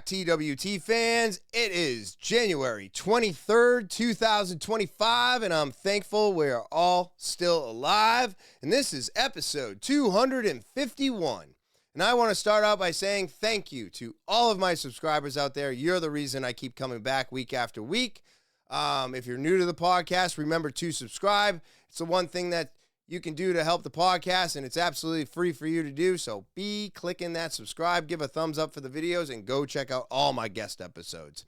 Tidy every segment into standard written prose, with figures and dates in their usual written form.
TwT fans. It is January 23rd, 2025, and I'm thankful we're all still alive. And this is episode 251. And I want to start out by saying thank you to all of my subscribers out there. You're the reason I keep coming back week after week. If you're new to the podcast, remember to subscribe. It's the one thing that you can do to help the podcast, and it's absolutely free for you to do. So be clicking that subscribe, give a thumbs up for the videos, and go check out all my guest episodes.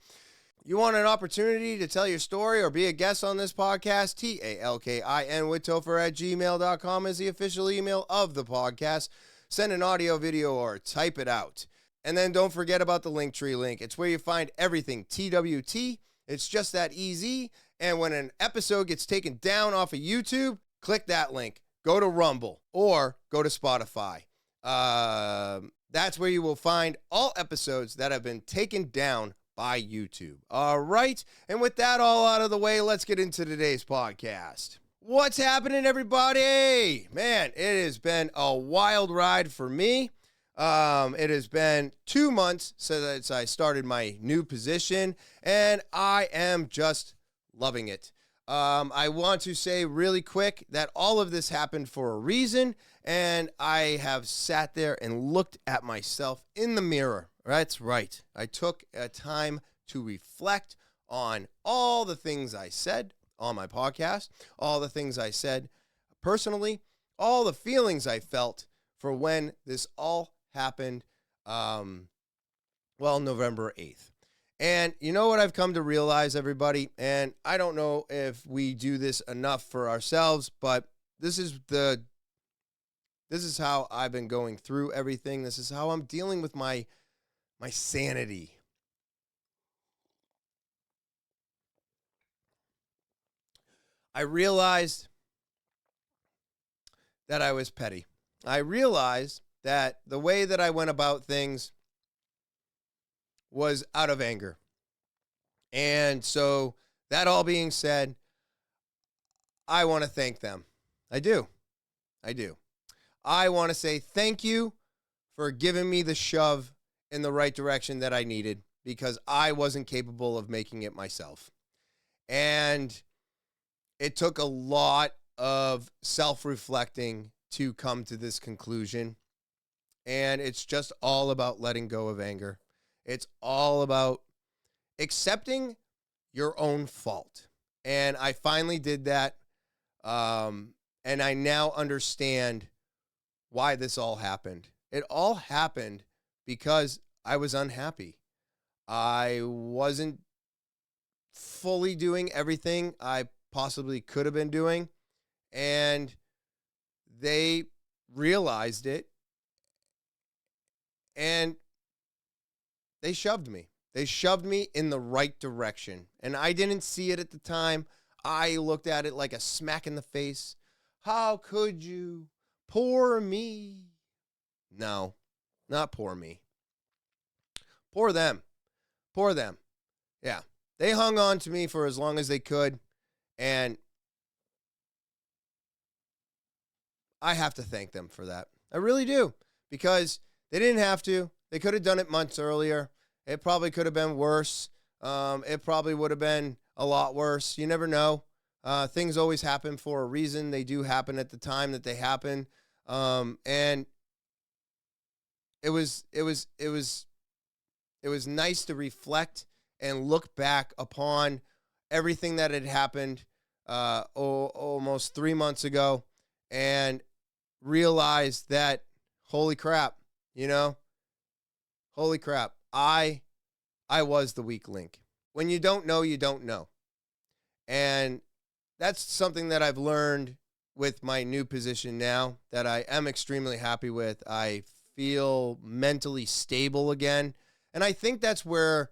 You want an opportunity to tell your story or be a guest on this podcast? talkinwithtopher@gmail.com is the official email of the podcast. Send an audio, video, or type it out. And then don't forget about the Linktree link. It's where you find everything TwT. It's just that easy. And when an episode gets taken down off of YouTube, click that link, go to Rumble, or go to Spotify. That's where you will find all episodes that have been taken down by YouTube. All right, and with that all out of the way, let's get into today's podcast. What's happening, everybody? Man, it has been a wild ride for me. It has been 2 months since I started my new position, and I am just loving it. I want to say really quick that all of this happened for a reason, and I have sat there and looked at myself in the mirror. That's right. I took a time to reflect on all the things I said on my podcast, all the things I said personally, all the feelings I felt for when this all happened, November 8th. And you know what I've come to realize, everybody, and I don't know if we do this enough for ourselves, but this is how I've been going through everything. This is how I'm dealing with my sanity. I realized that I was petty. I realized that the way that I went about things was out of anger. And so, that all being said, I want to thank them. I do. I want to say thank you for giving me the shove in the right direction that I needed, because I wasn't capable of making it myself. And it took a lot of self-reflecting to come to this conclusion. And it's just all about letting go of anger. It's all about accepting your own fault. And I finally did that. And I now understand why this all happened. It all happened because I was unhappy. I wasn't fully doing everything I possibly could have been doing. And they realized it. And they shoved me. They shoved me in the right direction. And I didn't see it at the time. I looked at it like a smack in the face. How could you? Poor me. No, not poor me. Poor them. Poor them. Yeah. They hung on to me for as long as they could. And I have to thank them for that. I really do. Because they didn't have to. They could have done it months earlier. It probably could have been worse. It probably would have been a lot worse. You never know. Things always happen for a reason. They do happen at the time that they happen. And it was nice to reflect and look back upon everything that had happened almost 3 months ago and realize that, holy crap, holy crap, I was the weak link. When you don't know, you don't know. And that's something that I've learned with my new position now that I am extremely happy with. I feel mentally stable again. And I think that's where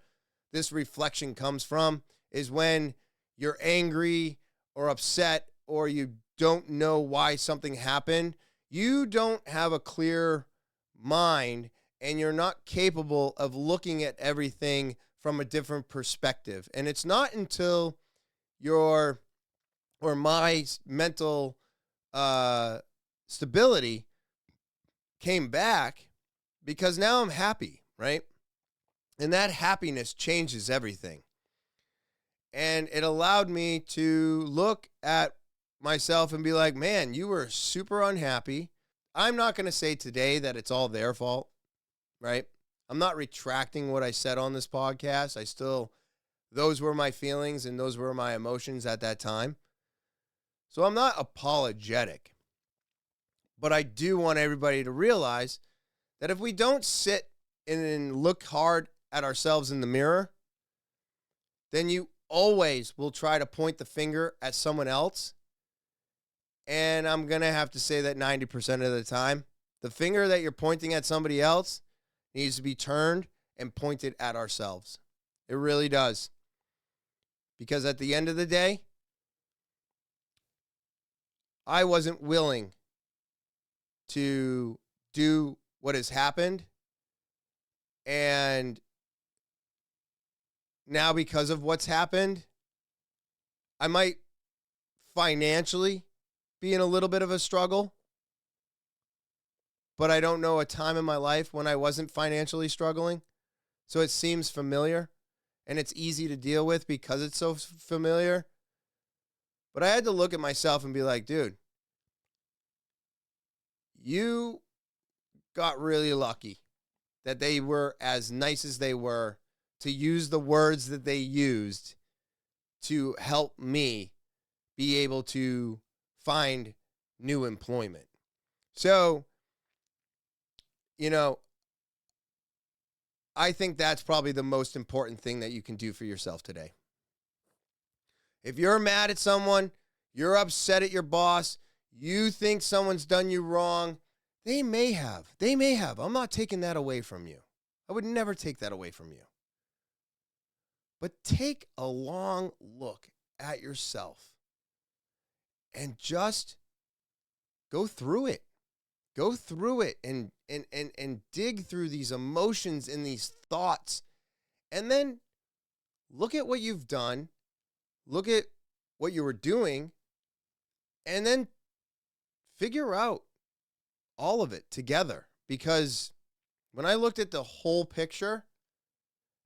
this reflection comes from, is when you're angry or upset or you don't know why something happened, you don't have a clear mind and you're not capable of looking at everything from a different perspective. And it's not until my mental stability came back, because now I'm happy, right? And that happiness changes everything. And it allowed me to look at myself and be like, man, you were super unhappy. I'm not going to say today that it's all their fault, right? I'm not retracting what I said on this podcast. Those were my feelings and those were my emotions at that time. So I'm not apologetic. But I do want everybody to realize that if we don't sit and look hard at ourselves in the mirror, then you always will try to point the finger at someone else. And I'm going to have to say that 90% of the time, the finger that you're pointing at somebody else needs to be turned and pointed at ourselves. It really does. Because at the end of the day, I wasn't willing to do what has happened. And now because of what's happened, I might financially be in a little bit of a struggle. But I don't know a time in my life when I wasn't financially struggling. So it seems familiar. And it's easy to deal with because it's so familiar. But I had to look at myself and be like, dude, you got really lucky that they were as nice as they were to use the words that they used to help me be able to find new employment. So, I think that's probably the most important thing that you can do for yourself today. If you're mad at someone, you're upset at your boss, you think someone's done you wrong, they may have. I'm not taking that away from you. I would never take that away from you. But take a long look at yourself and just go through it. Go through it and dig through these emotions and these thoughts. And then look at what you've done. Look at what you were doing. And then figure out all of it together. Because when I looked at the whole picture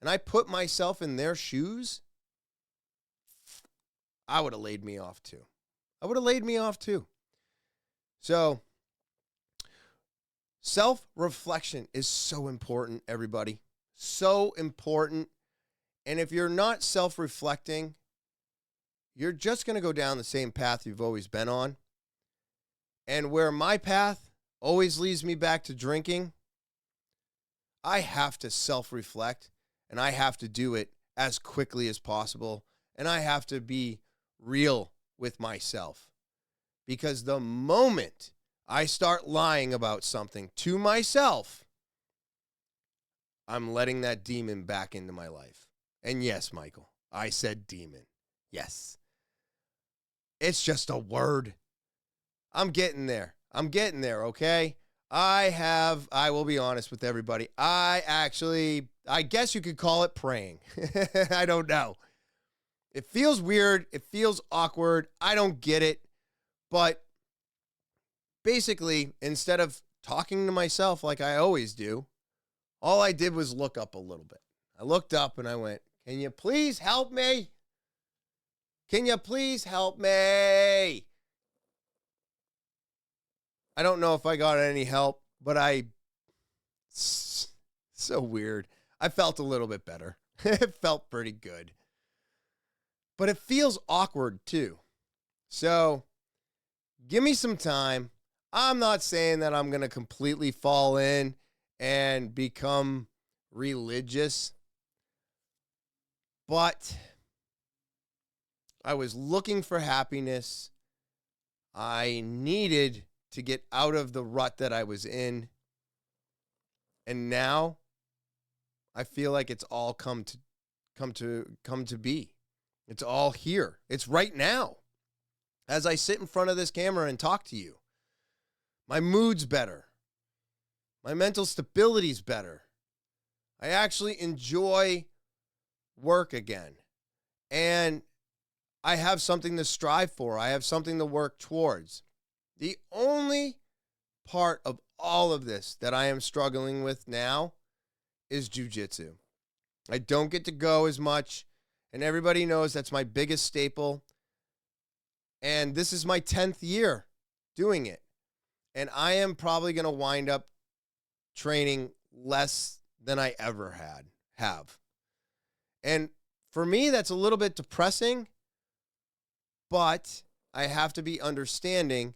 and I put myself in their shoes, I would have laid me off too. So, self-reflection is so important, everybody. So important. And if you're not self-reflecting, you're just going to go down the same path you've always been on. And where my path always leads me back to drinking, I have to self-reflect, and I have to do it as quickly as possible. And I have to be real with myself. Because the moment I start lying about something to myself, I'm letting that demon back into my life. And yes, Michael, I said demon. Yes. It's just a word. I'm getting there, okay? I will be honest with everybody. I guess you could call it praying. I don't know. It feels weird. It feels awkward. I don't get it. But basically, instead of talking to myself like I always do, all I did was look up a little bit. I looked up and I went, can you please help me? Can you please help me? I don't know if I got any help, but so weird. I felt a little bit better. It felt pretty good. But it feels awkward too. So give me some time. I'm not saying that I'm going to completely fall in and become religious, but I was looking for happiness. I needed to get out of the rut that I was in. And now I feel like it's all come to be. It's all here. It's right now. As I sit in front of this camera and talk to you, my mood's better. My mental stability's better. I actually enjoy work again. And I have something to strive for. I have something to work towards. The only part of all of this that I am struggling with now is jiu-jitsu. I don't get to go as much, and everybody knows that's my biggest staple. And this is my 10th year doing it. And I am probably going to wind up training less than I ever have. And for me, that's a little bit depressing, but I have to be understanding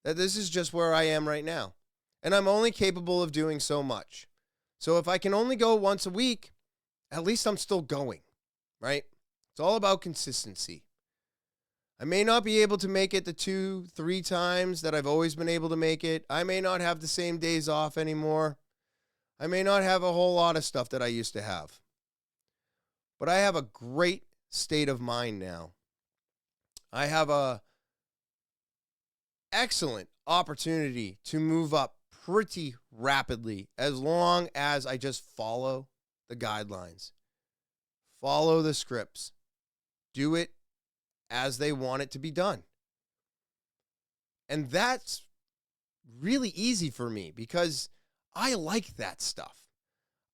that this is just where I am right now. And I'm only capable of doing so much. So if I can only go once a week, at least I'm still going, right? It's all about consistency. I may not be able to make it the 2-3 times that I've always been able to make it. I may not have the same days off anymore. I may not have a whole lot of stuff that I used to have. But I have a great state of mind now. I have a excellent opportunity to move up pretty rapidly as long as I just follow the guidelines. Follow the scripts. Do it as they want it to be done. And that's really easy for me because I like that stuff.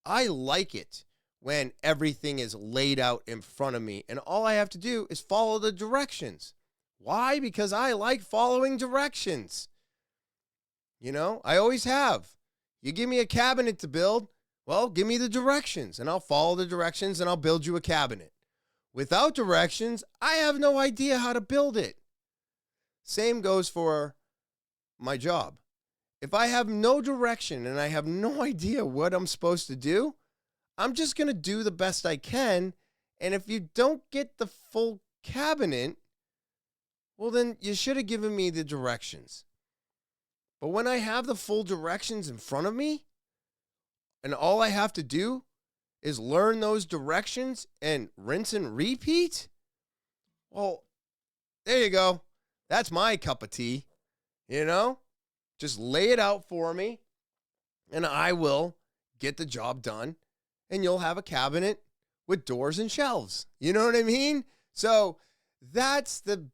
I like it when everything is laid out in front of me and all I have to do is follow the directions. Why? Because I like following directions. You know, I always have. You give me a cabinet to build, well, give me the directions and I'll follow the directions and I'll build you a cabinet. Without directions, I have no idea how to build it. Same goes for my job. If I have no direction and I have no idea what I'm supposed to do, I'm just going to do the best I can. And if you don't get the full cabinet, well, then you should have given me the directions. But when I have the full directions in front of me, and all I have to do is learn those directions and rinse and repeat, well, there you go. That's my cup of tea, you know? Just lay it out for me, and I will get the job done, and you'll have a cabinet with doors and shelves. You know what I mean? So that's the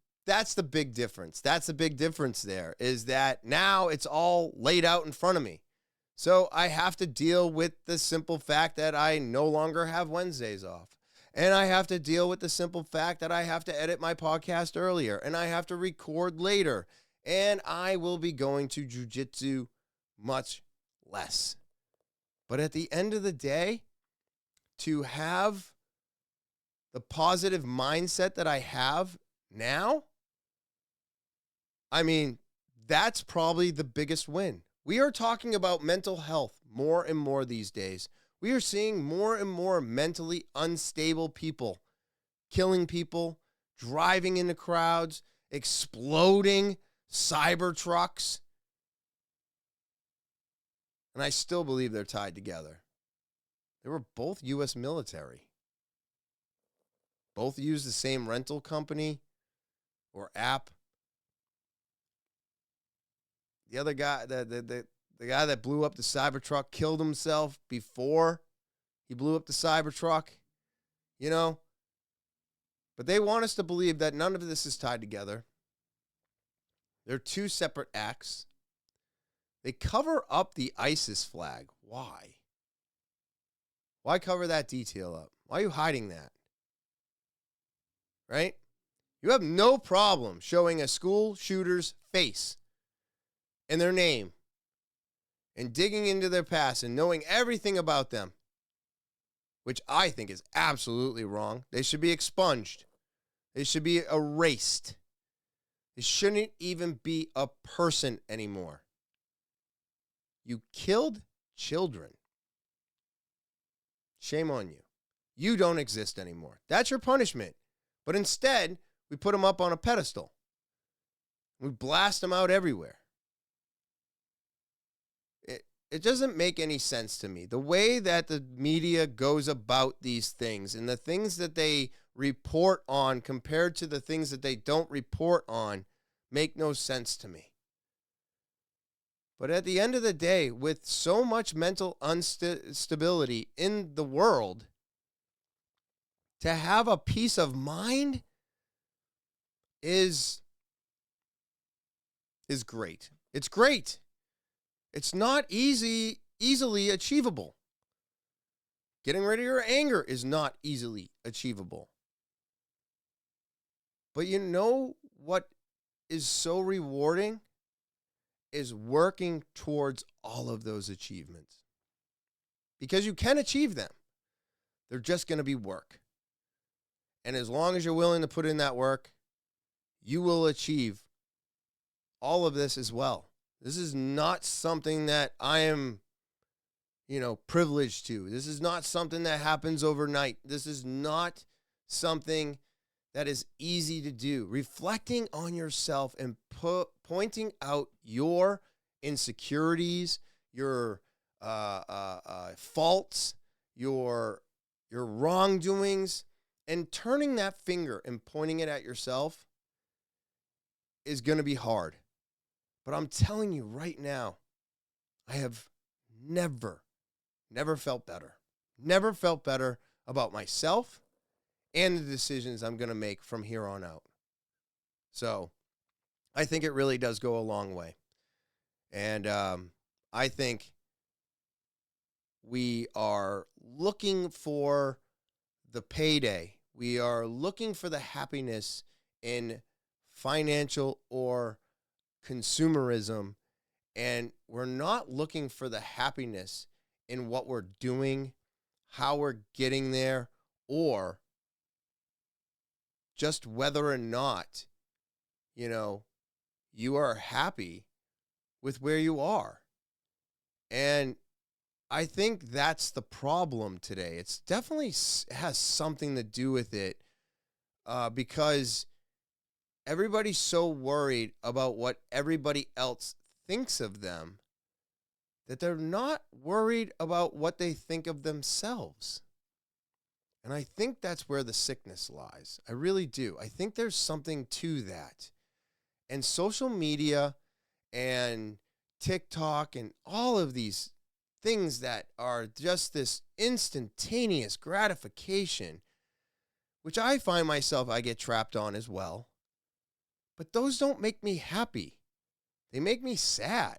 big difference. That's the big difference there, is that now it's all laid out in front of me. So I have to deal with the simple fact that I no longer have Wednesdays off. And I have to deal with the simple fact that I have to edit my podcast earlier and I have to record later. And I will be going to jiu-jitsu much less. But at the end of the day, to have the positive mindset that I have now, I mean, that's probably the biggest win. We are talking about mental health more and more these days. We are seeing more and more mentally unstable people killing people, driving into crowds, exploding cyber trucks. And I still believe they're tied together. They were both U.S. military. Both use the same rental company or app. The other guy, the guy that blew up the Cybertruck killed himself before he blew up the Cybertruck, you know? But they want us to believe that none of this is tied together. They're two separate acts. They cover up the ISIS flag. Why? Why cover that detail up? Why are you hiding that? Right? You have no problem showing a school shooter's face and their name and digging into their past and knowing everything about them, which I think is absolutely wrong. They should be expunged. They should be erased. They shouldn't even be a person anymore. You killed children. Shame on you. You don't exist anymore. That's your punishment. But instead, we put them up on a pedestal. We blast them out everywhere. It doesn't make any sense to me. The way that the media goes about these things and the things that they report on compared to the things that they don't report on make no sense to me. But at the end of the day, with so much mental instability in the world, to have a peace of mind is great. It's great. It's not easily achievable. Getting rid of your anger is not easily achievable. But you know what is so rewarding? Is working towards all of those achievements. Because you can achieve them. They're just going to be work. And as long as you're willing to put in that work, you will achieve all of this as well. This is not something that I am, privileged to. This is not something that happens overnight. This is not something that is easy to do. Reflecting on yourself and pointing out your insecurities, your faults, your wrongdoings, and turning that finger and pointing it at yourself is going to be hard. But I'm telling you right now, I have never felt better. Never felt better about myself and the decisions I'm going to make from here on out. So I think it really does go a long way. And I think we are looking for the payday. We are looking for the happiness in financial or consumerism, and we're not looking for the happiness in what we're doing, how we're getting there, or just whether or not, you are happy with where you are. And I think that's the problem today. It's definitely has something to do with it because everybody's so worried about what everybody else thinks of them that they're not worried about what they think of themselves. And I think that's where the sickness lies. I really do. I think there's something to that. And social media and TikTok and all of these things that are just this instantaneous gratification, which I find myself, I get trapped on as well. But those don't make me happy. They make me sad.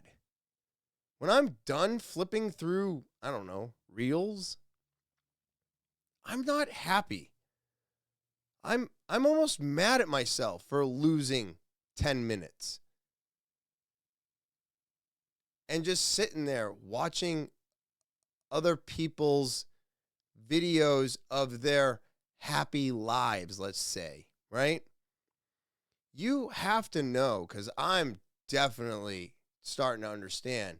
When I'm done flipping through, reels, I'm not happy. I'm almost mad at myself for losing 10 minutes. And just sitting there watching other people's videos of their happy lives, let's say, right? You have to know, because I'm definitely starting to understand,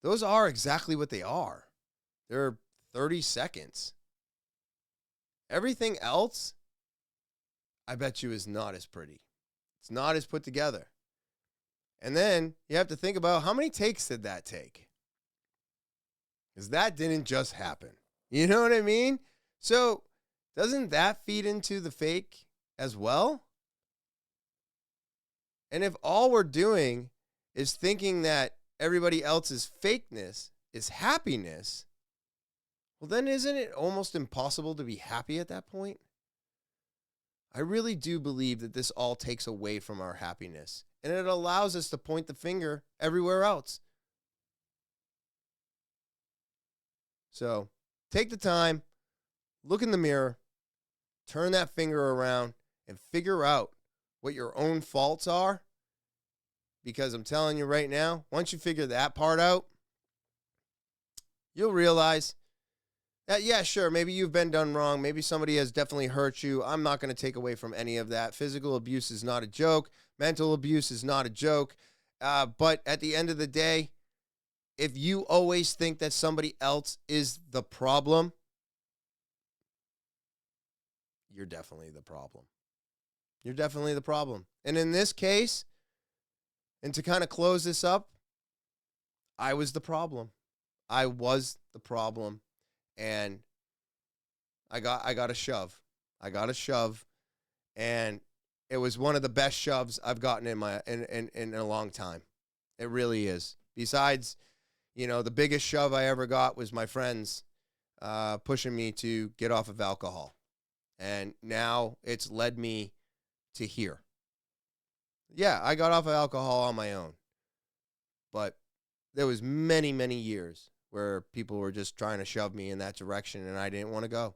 those are exactly what they are. They're 30 seconds. Everything else, I bet you, is not as pretty. It's not as put together. And then you have to think about how many takes did that take? Because that didn't just happen. You know what I mean? So doesn't that feed into the fake as well? And if all we're doing is thinking that everybody else's fakeness is happiness, well, then isn't it almost impossible to be happy at that point? I really do believe that this all takes away from our happiness, and it allows us to point the finger everywhere else. So take the time, look in the mirror, turn that finger around, and figure out what your own faults are. Because I'm telling you right now, once you figure that part out, you'll realize that, yeah, sure, maybe you've been done wrong. Maybe somebody has definitely hurt you. I'm not going to take away from any of that. Physical abuse is not a joke. Mental abuse is not a joke. But at the end of the day, if you always think that somebody else is the problem, you're definitely the problem. You're definitely the problem. And in this case, and to kind of close this up, I was the problem. I was the problem. And I got a shove. I got a shove. And it was one of the best shoves I've gotten in a long time. It really is. Besides, the biggest shove I ever got was my friends pushing me to get off of alcohol. And now it's led me to here. Yeah, I got off of alcohol on my own. But there was many, many years where people were just trying to shove me in that direction and I didn't want to go.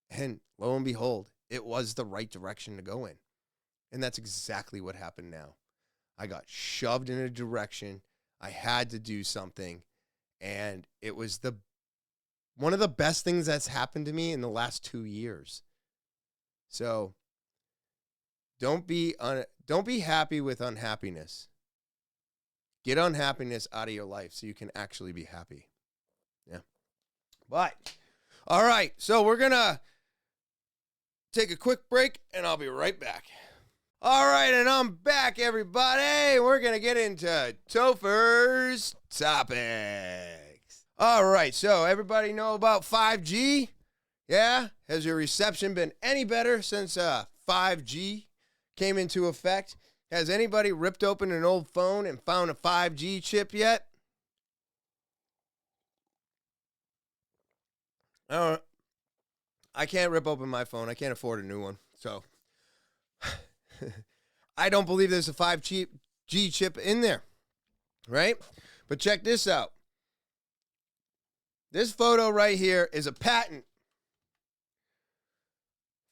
And lo and behold, it was the right direction to go in. And that's exactly what happened now. I got shoved in a direction. I had to do something. And it was one of the best things that's happened to me in the last 2 years. So don't be happy with unhappiness. Get unhappiness out of your life so you can actually be happy. Yeah. But, all right. So we're going to take a quick break and I'll be right back. All right, and I'm back, everybody. We're going to get into Topher's topics. All right, so everybody know about 5G? Yeah? Has your reception been any better since 5G came into effect? Has anybody ripped open an old phone and found a 5G chip yet? I can't rip open my phone. I can't afford a new one, so... I don't believe there's a 5G chip in there, right? But check this out. This photo right here is a patent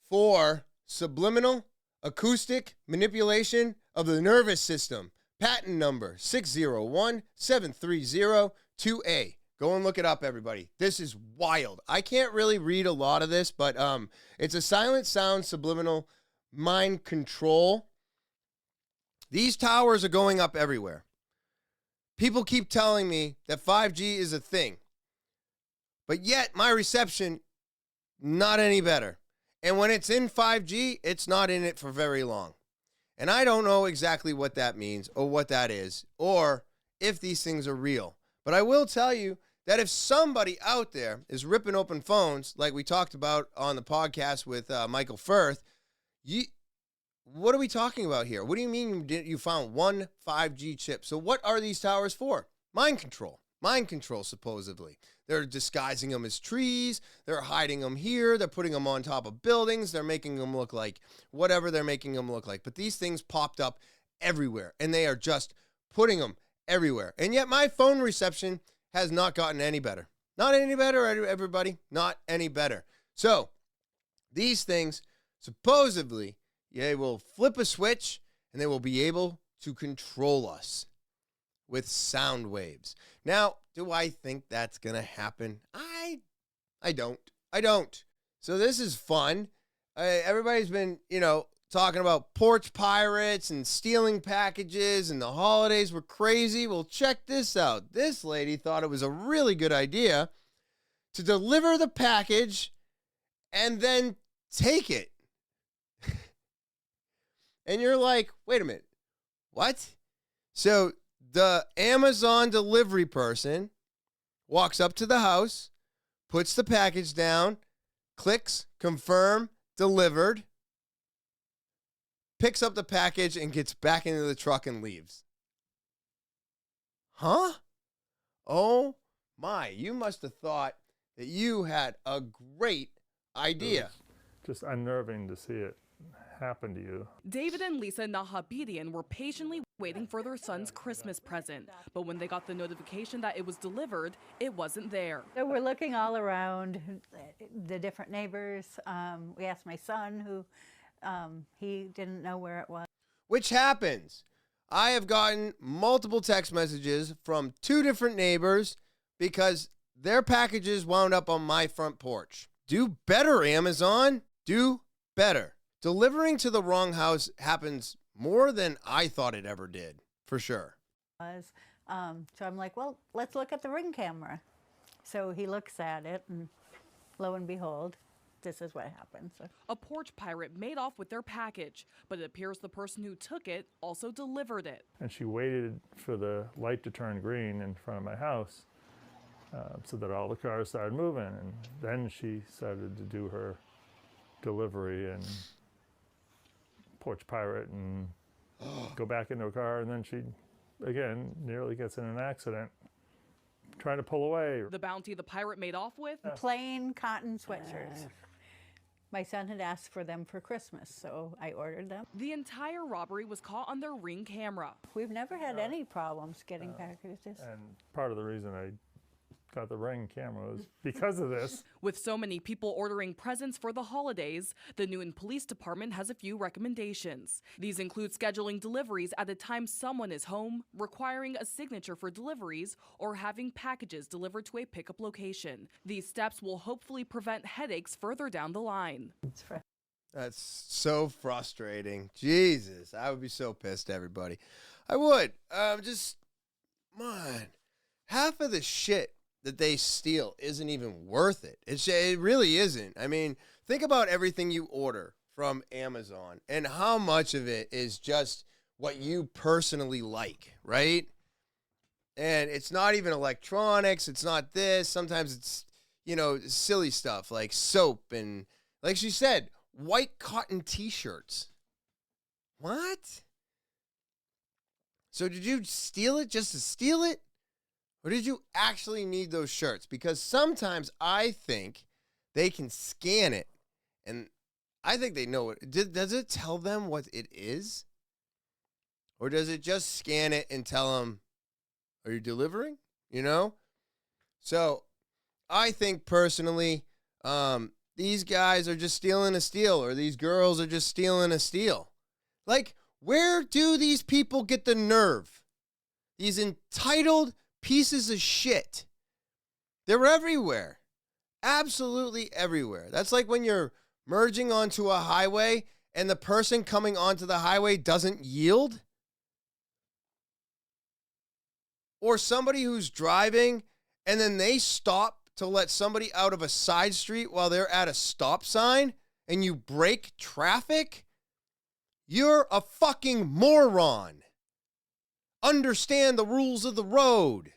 for subliminal acoustic manipulation of the nervous system. Patent number 601730-2A. Go and look it up, everybody. This is wild. I can't really read a lot of this, but it's a silent sound subliminal mind control. These towers are going up everywhere. People keep telling me that 5G is a thing, but yet my reception, not any better. And when it's in 5G, it's not in it for very long. And I don't know exactly what that means or what that is or if these things are real. But I will tell you that if somebody out there is ripping open phones, like we talked about on the podcast with Michael Firth, what are we talking about here? What do you mean you found one 5G chip? So what are these towers for? Mind control. Mind control, supposedly. They're disguising them as trees. They're hiding them here. They're putting them on top of buildings. They're making them look like whatever they're making them look like. But these things popped up everywhere, and they are just putting them everywhere. And yet my phone reception has not gotten any better. Not any better, everybody. Not any better. So these things, supposedly, they will flip a switch and they will be able to control us with sound waves. Now, do I think that's going to happen? I don't. So this is fun. Everybody's been, talking about Porch Pirates and stealing packages and the holidays were crazy. Well, check this out. This lady thought it was a really good idea to deliver the package and then take it. And you're like, wait a minute, what? So the Amazon delivery person walks up to the house, puts the package down, clicks, confirm, delivered, picks up the package and gets back into the truck and leaves. Huh? Oh my, you must have thought that you had a great idea. Just unnerving to see it happen to you. David and Lisa Nahabedian were patiently waiting for their son's Christmas present, but when they got the notification that it was delivered, it wasn't there. So we're looking all around the different neighbors. We asked my son, who he didn't know where it was. Which happens. I have gotten multiple text messages from 2 different neighbors because their packages wound up on my front porch. Do better, Amazon. Do better. Delivering to the wrong house happens more than I thought it ever did, for sure. So I'm like, well, let's look at the Ring camera. So he looks at it, and lo and behold, this is what happened. So. A porch pirate made off with their package, but it appears the person who took it also delivered it. And she waited for the light to turn green in front of my house so that all the cars started moving. And then she started to do her delivery and porch pirate and go back into her car. And then she, again, nearly gets in an accident trying to pull away. The bounty the pirate made off with? Plain cotton sweatshirts. My son had asked for them for Christmas, so I ordered them. The entire robbery was caught on their Ring camera. We've never had any problems getting packages. And part of the reason I got the Ring camera was because of this. With so many people ordering presents for the holidays, the Newton Police Department has a few recommendations. These include scheduling deliveries at a time someone is home, requiring a signature for deliveries, or having packages delivered to a pickup location. These steps will hopefully prevent headaches further down the line. That's so frustrating. Jesus, I would be so pissed, everybody. I would. Man, half of the shit that they steal isn't even worth it. It really isn't. I mean, think about everything you order from Amazon and how much of it is just what you personally like, right? And it's not even electronics. It's not this. Sometimes it's, silly stuff like soap and, like she said, white cotton t-shirts. What? So did you steal it just to steal it? Or did you actually need those shirts? Because sometimes I think they can scan it, and I think they know it. Does it tell them what it is? Or does it just scan it and tell them, are you delivering? So I think personally, these guys are just stealing a steal, or these girls are just stealing a steal. Like, where do these people get the nerve? These entitled pieces of shit. They're everywhere. Absolutely everywhere. That's like when you're merging onto a highway and the person coming onto the highway doesn't yield. Or somebody who's driving and then they stop to let somebody out of a side street while they're at a stop sign and you break traffic. You're a fucking moron. Understand the rules of the road.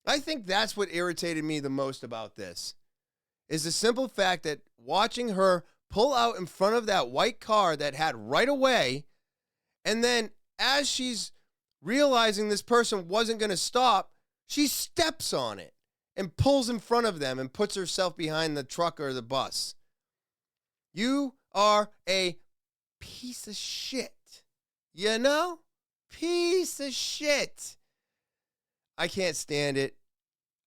I think that's what irritated me the most about this, is the simple fact that watching her pull out in front of that white car that had right away, and then as she's realizing this person wasn't going to stop, she steps on it and pulls in front of them and puts herself behind the truck or the bus. You are a piece of shit. Piece of shit. I can't stand it.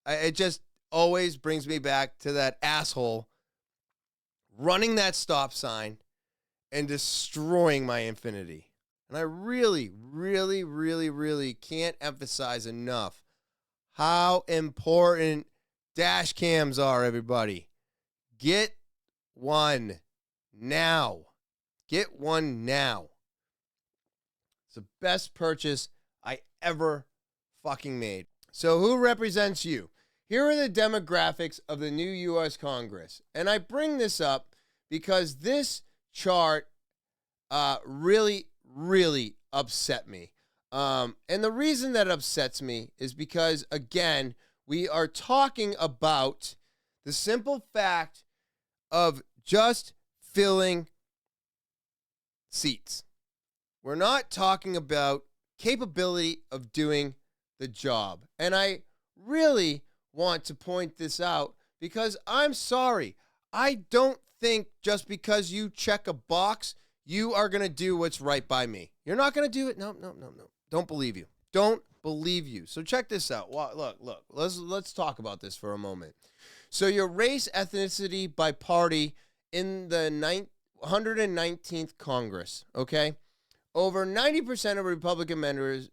It just always brings me back to that asshole running that stop sign and destroying my Infinity. And I really, really, really, really can't emphasize enough how important dash cams are, everybody. Get one now. Get one now. It's the best purchase I ever fucking made. So who represents you? Here are the demographics of the new U.S. Congress. And I bring this up because this chart really, really upset me. And the reason that upsets me is because, again, we are talking about the simple fact of just filling seats. We're not talking about capability of doing the job. And I really want to point this out because I'm sorry. I don't think just because you check a box, you are going to do what's right by me. You're not going to do it. No. Don't believe you. Don't believe you. So check this out. Look. Let's talk about this for a moment. So your race, ethnicity by party in the 119th Congress, okay? Over 90% of Republican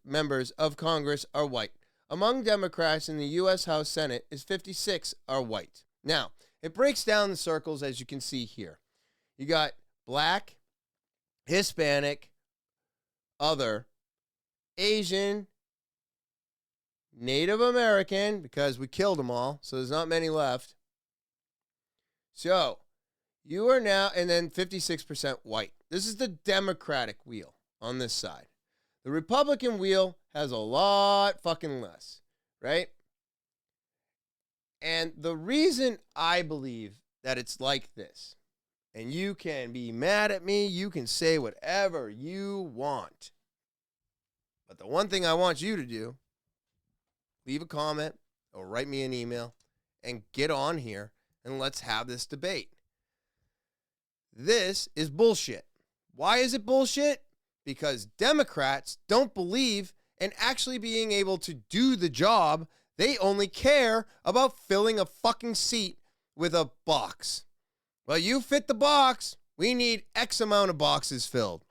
members of Congress are white. Among Democrats in the U.S. House Senate is 56 are white. Now, it breaks down the circles as you can see here. You got black, Hispanic, other, Asian, Native American, because we killed them all, so there's not many left. So, you are now, and then 56% white. This is the Democratic wheel on this side. The Republican wheel has a lot fucking less, right? And the reason I believe that it's like this, and you can be mad at me, you can say whatever you want. But the one thing I want you to do, leave a comment or write me an email and get on here and let's have this debate. This is bullshit. Why is it bullshit? Because Democrats don't believe in actually being able to do the job They only care about filling a fucking seat with a box. Well, you fit the box. We need X amount of boxes filled.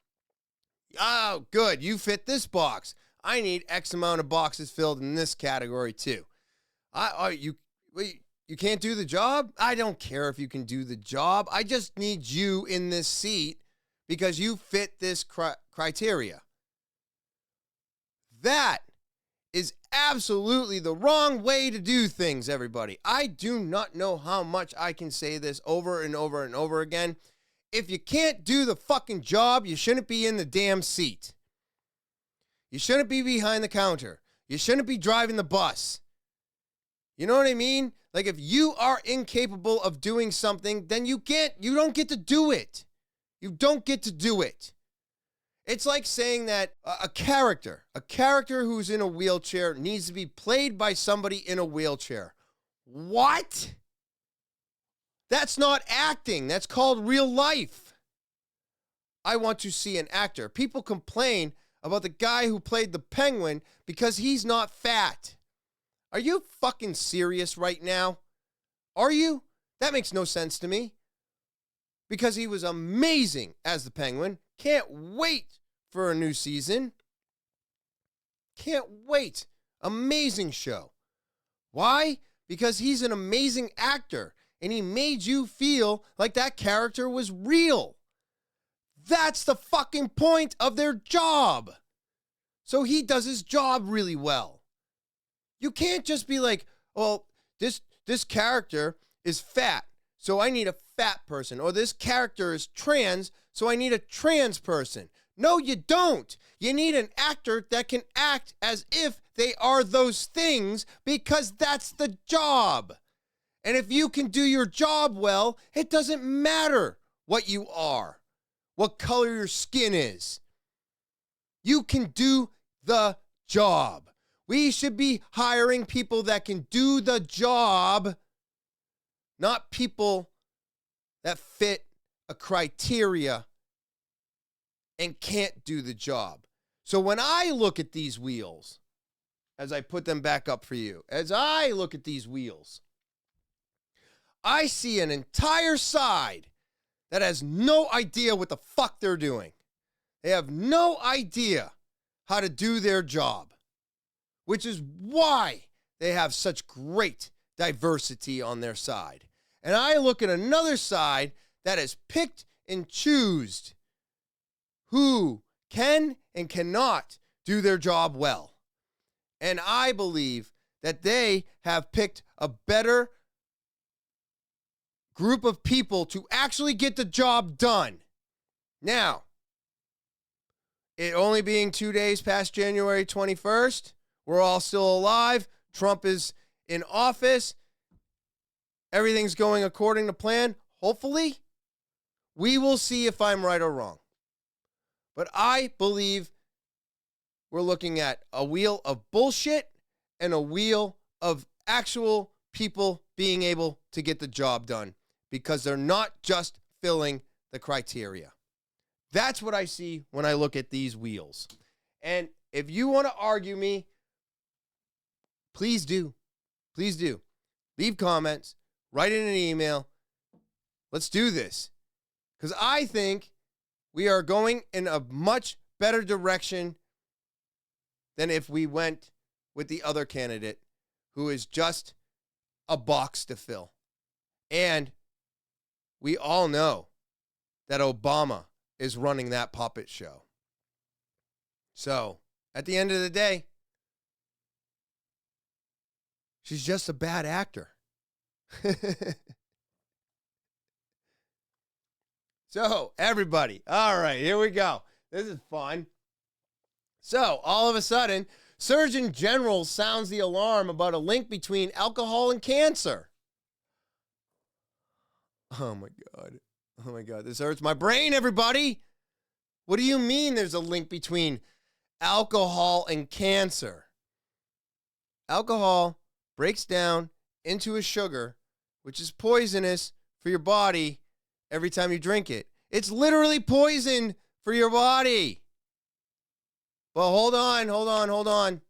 Oh, good. You fit this box. I need X amount of boxes filled in this category too. You can't do the job? I don't care if you can do the job. I just need you in this seat because you fit this criteria. That is absolutely the wrong way to do things, everybody. I do not know how much I can say this over and over and over again. If you can't do the fucking job, you shouldn't be in the damn seat. You shouldn't be behind the counter. You shouldn't be driving the bus. You know what I mean? Like, if you are incapable of doing something, then you don't get to do it. You don't get to do it. It's like saying that a character who's in a wheelchair needs to be played by somebody in a wheelchair. What? That's not acting. That's called real life. I want to see an actor. People complain about the guy who played the Penguin because he's not fat. Are you fucking serious right now? Are you? That makes no sense to me. Because he was amazing as the Penguin. Can't wait for a new season. Can't wait. Amazing show. Why? Because he's an amazing actor and he made you feel like that character was real. That's the fucking point of their job. So he does his job really well. You can't just be like, well, this character is fat, so I need a fat person. Or this character is trans, so I need a trans person. No, you don't. You need an actor that can act as if they are those things because that's the job. And if you can do your job well, it doesn't matter what you are, what color your skin is. You can do the job. We should be hiring people that can do the job, not people that fit a criteria and can't do the job. So when I look at these wheels, as I put them back up for you, as I look at these wheels, I see an entire side that has no idea what the fuck they're doing. They have no idea how to do their job, which is why they have such great diversity on their side. And I look at another side that has picked and choosed who can and cannot do their job well. And I believe that they have picked a better group of people to actually get the job done. Now, it only being 2 days past January 21st, we're all still alive. Trump is in office. Everything's going according to plan. Hopefully, we will see if I'm right or wrong. But I believe we're looking at a wheel of bullshit and a wheel of actual people being able to get the job done because they're not just filling the criteria. That's what I see when I look at these wheels. And if you want to argue me, please do. Please do. Leave comments. Write in an email. Let's do this. Because I think we are going in a much better direction than if we went with the other candidate who is just a box to fill. And we all know that Obama is running that puppet show. So, at the end of the day, she's just a bad actor. So, everybody, all right, here we go. This is fun. So, all of a sudden, Surgeon General sounds the alarm about a link between alcohol and cancer. Oh my God. Oh my God, this hurts my brain, everybody. What do you mean there's a link between alcohol and cancer? Alcohol breaks down into a sugar, which is poisonous for your body every time you drink it. It's literally poison for your body. But hold on.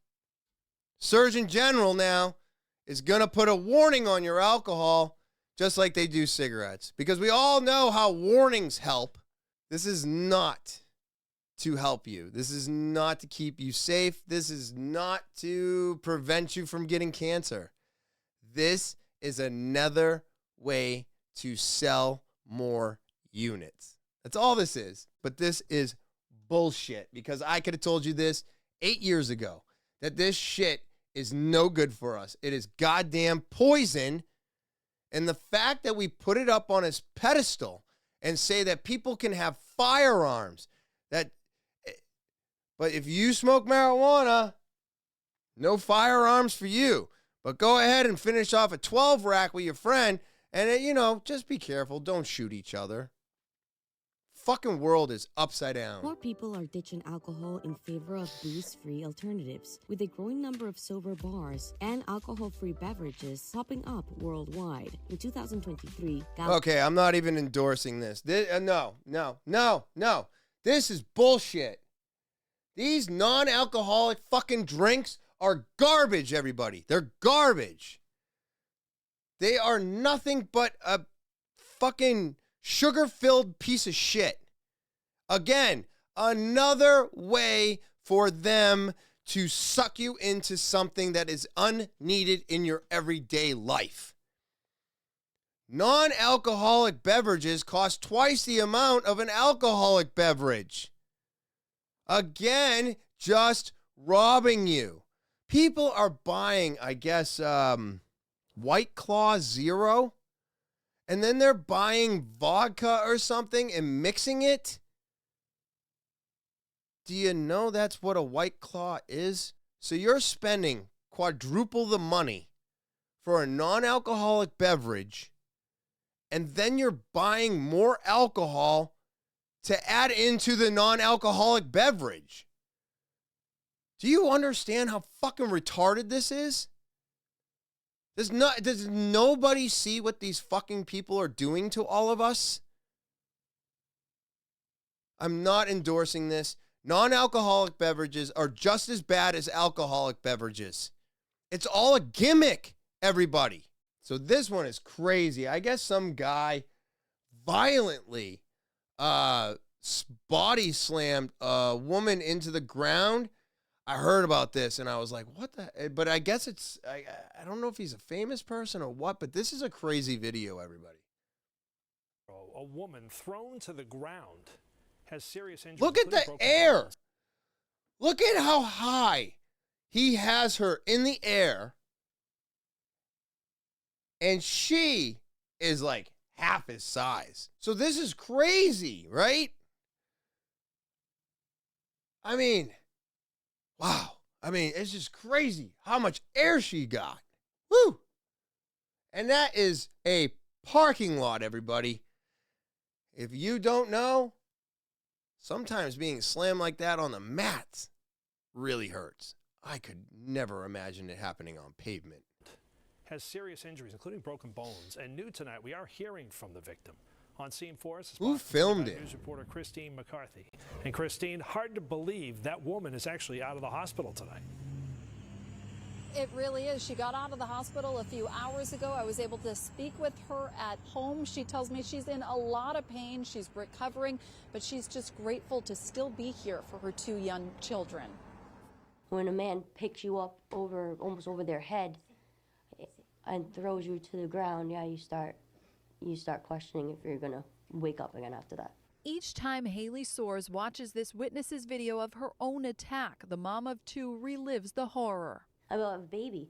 Surgeon General now is going to put a warning on your alcohol just like they do cigarettes. Because we all know how warnings help. This is not to help you. This is not to keep you safe. This is not to prevent you from getting cancer. This is another way to sell more units. That's all this is. But this is bullshit, because I could have told you this 8 years ago, that this shit is no good for us. It is goddamn poison. And the fact that we put it up on its pedestal and say that people can have firearms, but if you smoke marijuana, no firearms for you. But go ahead and finish off a 12 rack with your friend, and just be careful. Don't shoot each other. Fucking world is upside down. More people are ditching alcohol in favor of booze-free alternatives, with a growing number of sober bars and alcohol-free beverages popping up worldwide. In 2023, okay, I'm not even endorsing this. No. This is bullshit. These non-alcoholic fucking drinks are garbage, everybody. They're garbage. They are nothing but a fucking sugar-filled piece of shit. Again, another way for them to suck you into something that is unneeded in your everyday life. Non-alcoholic beverages cost twice the amount of an alcoholic beverage. Again, just robbing you. People are buying, I guess, White Claw Zero, and then they're buying vodka or something and mixing it. Do you know that's what a White Claw is? So you're spending quadruple the money for a non-alcoholic beverage, and then you're buying more alcohol to add into the non-alcoholic beverage. Do you understand how fucking retarded this is? Does nobody see what these fucking people are doing to all of us? I'm not endorsing this. Non-alcoholic beverages are just as bad as alcoholic beverages. It's all a gimmick, everybody. So this one is crazy. I guess some guy violently body slammed a woman into the ground. I heard about this and I was like, what the? But I guess I don't know if he's a famous person or what, but this is a crazy video, everybody. A woman thrown to the ground has serious injuries. Look at the air. Look at how high he has her in the air. And she is like half his size. So this is crazy, right? I mean, wow. I mean, it's just crazy how much air she got. Woo! And that is a parking lot, everybody. If you don't know, sometimes being slammed like that on the mats really hurts. I could never imagine it happening on pavement. Has serious injuries, including broken bones. And new tonight, we are hearing from the victim. On scene for us, who filmed it? News reporter Christine McCarthy. And Christine, hard to believe that woman is actually out of the hospital tonight. It really is. She got out of the hospital a few hours ago. I was able to speak with her at home. She tells me she's in a lot of pain. She's recovering, but she's just grateful to still be here for her 2 young children. When a man picks you up almost over their head and throws you to the ground, yeah, you start questioning if you're gonna wake up again after that. Each time Haley Soares watches this witness's video of her own attack, the mom of 2 relives the horror. I have a baby,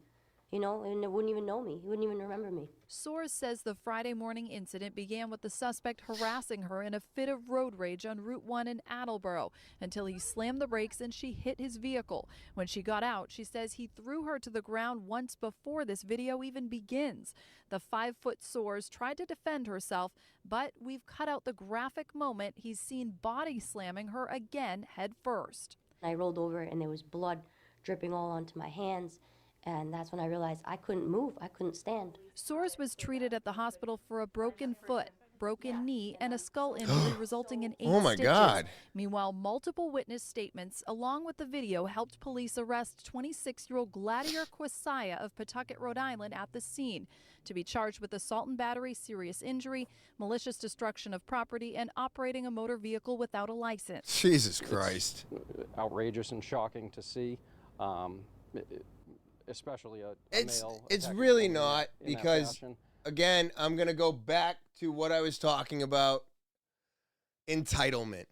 and it wouldn't even know me. He wouldn't even remember me. Soares says the Friday morning incident began with the suspect harassing her in a fit of road rage on Route 1 in Attleboro until he slammed the brakes and she hit his vehicle. When she got out, she says he threw her to the ground once before this video even begins. The 5-foot Soares tried to defend herself, but we've cut out the graphic moment he's seen body slamming her again head first. I rolled over and there was blood dripping all onto my hands, and that's when I realized I couldn't move, I couldn't stand. Soares was treated at the hospital for a broken foot, broken knee and a skull injury resulting in 8 Oh my stitches. God. Meanwhile, multiple witness statements along with the video helped police arrest 26-year-old Gladiator Slam of Pawtucket, Rhode Island at the scene to be charged with assault and battery, serious injury, malicious destruction of property, and operating a motor vehicle without a license. Jesus Christ. It's outrageous and shocking to see, especially a male. It's really not, because, again, I'm going to go back to what I was talking about, entitlement.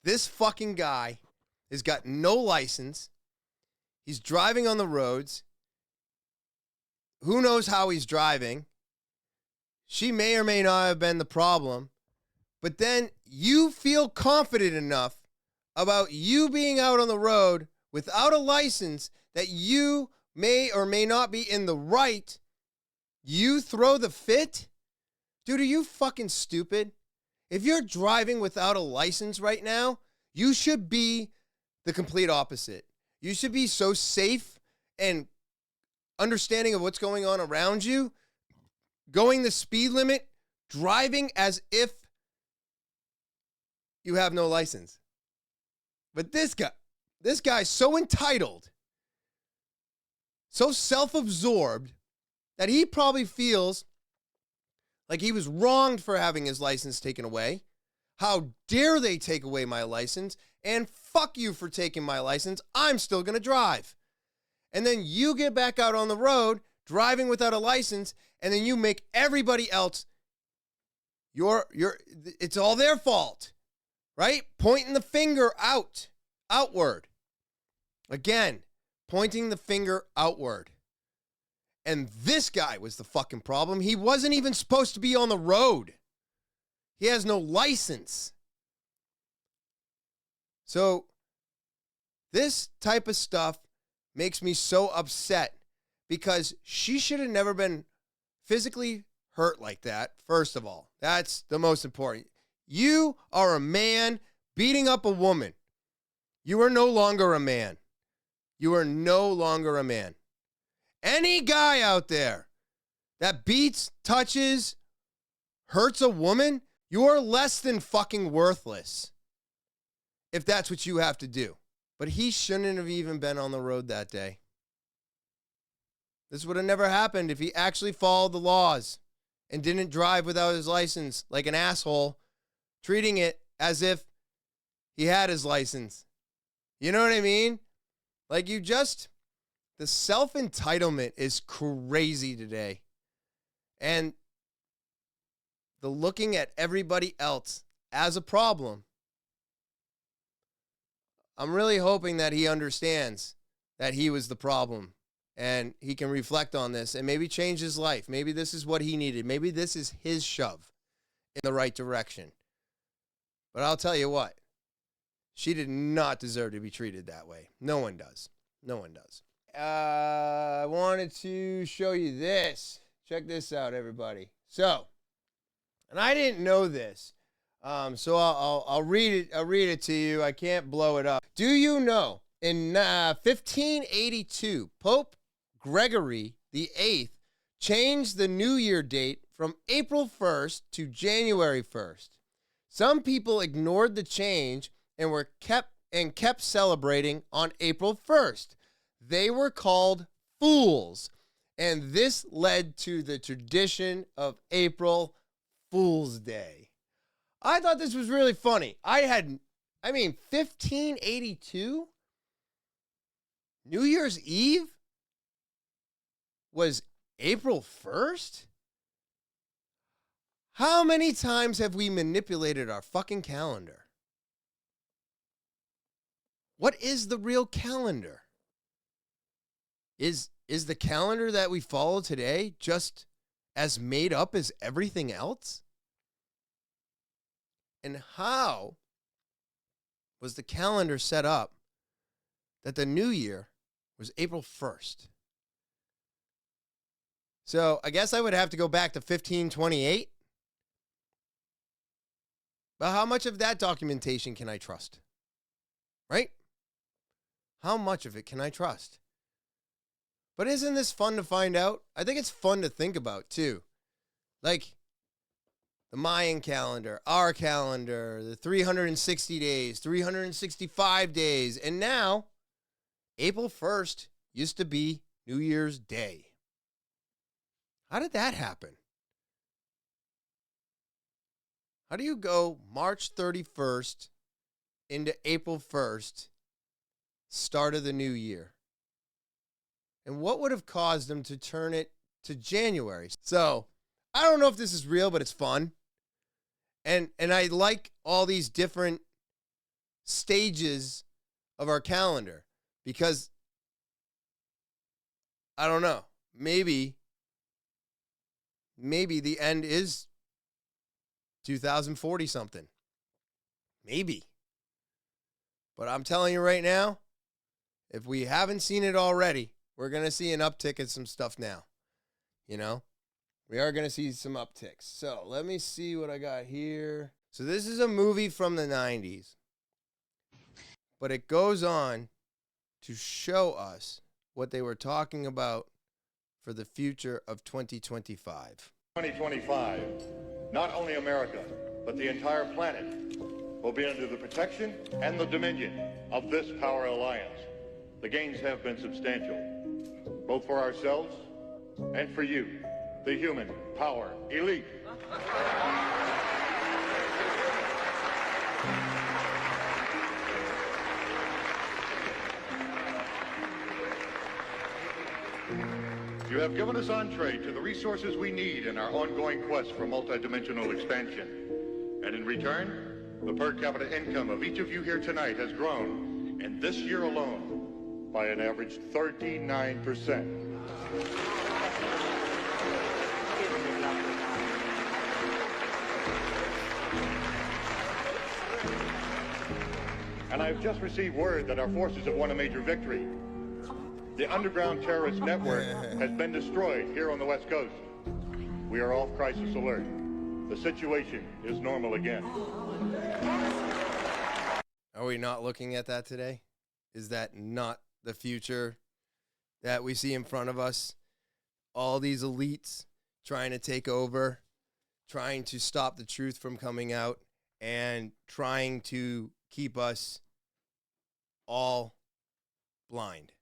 This fucking guy has got no license. He's driving on the roads. Who knows how he's driving? She may or may not have been the problem. But then you feel confident enough about you being out on the road without a license that you may or may not be in the right. You throw the fit? Dude, are you fucking stupid? If you're driving without a license right now, you should be the complete opposite. You should be so safe and understanding of what's going on around you, going the speed limit, driving as if you have no license. But this guy's so entitled, so self-absorbed, that he probably feels like he was wronged for having his license taken away. How dare they take away my license? And fuck you for taking my license. I'm still going to drive. And then you get back out on the road, driving without a license, and then you make everybody else, it's all their fault, right? Pointing the finger outward. Again, pointing the finger outward. And this guy was the fucking problem. He wasn't even supposed to be on the road. He has no license. So this type of stuff makes me so upset, because she should have never been physically hurt like that, first of all. That's the most important. You are a man beating up a woman. You are no longer a man. You are no longer a man. Any guy out there that beats, touches, hurts a woman, you are less than fucking worthless if that's what you have to do. But he shouldn't have even been on the road that day. This would have never happened if he actually followed the laws and didn't drive without his license like an asshole, treating it as if he had his license. You know what I mean? Like, the self-entitlement is crazy today. And the looking at everybody else as a problem, I'm really hoping that he understands that he was the problem and he can reflect on this and maybe change his life. Maybe this is what he needed. Maybe this is his shove in the right direction. But I'll tell you what, she did not deserve to be treated that way. No one does. No one does. I wanted to show you this. Check this out, everybody. So, and I didn't know this. So I'll read it. I'll read it to you. I can't blow it up. Do you know in 1582, Pope Gregory VIII changed the New Year date from April 1st to January 1st. Some people ignored the change and kept celebrating on April 1st. They were called fools, and this led to the tradition of April Fool's Day. I thought this was really funny. 1582? New Year's Eve was April 1st? How many times have we manipulated our fucking calendar? What is the real calendar? Is the calendar that we follow today just as made up as everything else? And how was the calendar set up that the new year was April 1st? So I guess I would have to go back to 1528. But how much of that documentation can I trust? Right? How much of it can I trust? But isn't this fun to find out? I think it's fun to think about, too. Like, the Mayan calendar, our calendar, the 360 days, 365 days, and now April 1st used to be New Year's Day. How did that happen? How do you go March 31st into April 1st, start of the new year? And what would have caused them to turn it to January? So, I don't know if this is real, but it's fun. And I like all these different stages of our calendar because, I don't know, maybe the end is 2040 something. Maybe. But I'm telling you right now, if we haven't seen it already, we're going to see an uptick in some stuff now. You know? We are going to see some upticks. So let me see what I got here. So this is a movie from the 90s. But it goes on to show us what they were talking about for the future of 2025. 2025, not only America, but the entire planet will be under the protection and the dominion of this power alliance. The gains have been substantial, both for ourselves and for you, the human power elite. You have given us entree to the resources we need in our ongoing quest for multidimensional expansion. And in return, the per capita income of each of you here tonight has grown, in this year alone, by an average 39%. And I've just received word that our forces have won a major victory. The underground terrorist network has been destroyed here on the West Coast. We are off crisis alert. The situation is normal again. Are we not looking at that today? Is that not the future that we see in front of us? All these elites trying to take over, trying to stop the truth from coming out, and trying to keep us all blind.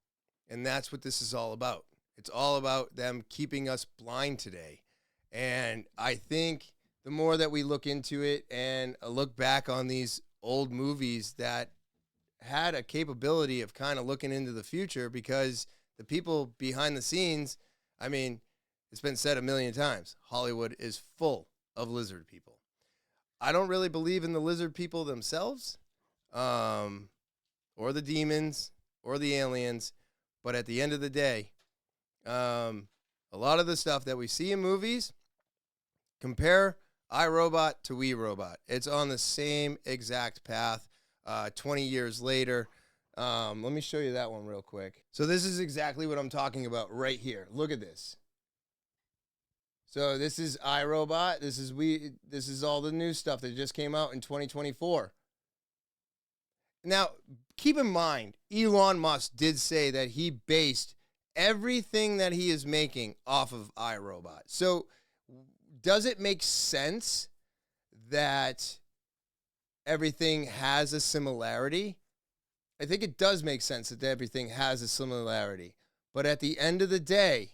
And that's what this is all about. It's all about them keeping us blind today. And I think the more that we look into it and look back on these old movies that had a capability of kind of looking into the future, because the people behind the scenes, I mean, it's been said a million times, Hollywood is full of lizard people. I don't really believe in the lizard people themselves, or the demons, or the aliens. But at the end of the day, a lot of the stuff that we see in movies, compare iRobot to We Robot. It's on the same exact path 20 years later. Let me show you that one real quick. So this is exactly what I'm talking about right here. Look at this. So this is iRobot. This is all the new stuff that just came out in 2024. Now, keep in mind, Elon Musk did say that he based everything that he is making off of iRobot. So does it make sense that everything has a similarity? I think it does make sense that everything has a similarity. But at the end of the day,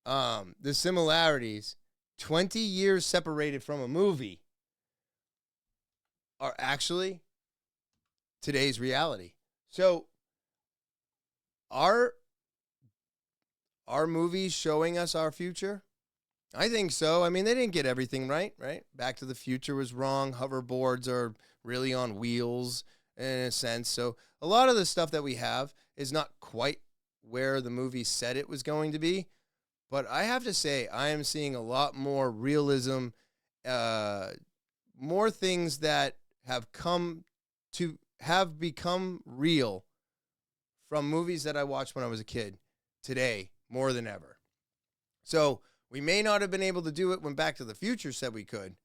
the similarities, 20 years separated from a movie, are actually today's reality. So are movies showing us our future? I think so. I mean, they didn't get everything right? Back to the Future was wrong. Hoverboards are really on wheels in a sense. So a lot of the stuff that we have is not quite where the movie said it was going to be. But I have to say, I am seeing a lot more realism, more things that have become real from movies that I watched when I was a kid today more than ever. So we may not have been able to do it when Back to the Future said we could,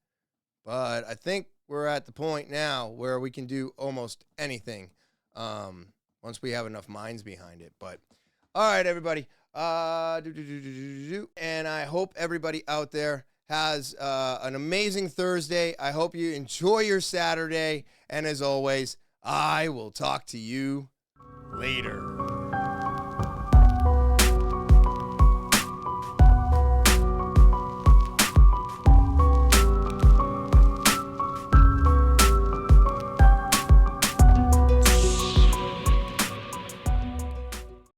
but I think we're at the point now where we can do almost anything once we have enough minds behind it. But all right, everybody. And I hope everybody out there has an amazing Thursday. I hope you enjoy your Saturday. And as always, I will talk to you later.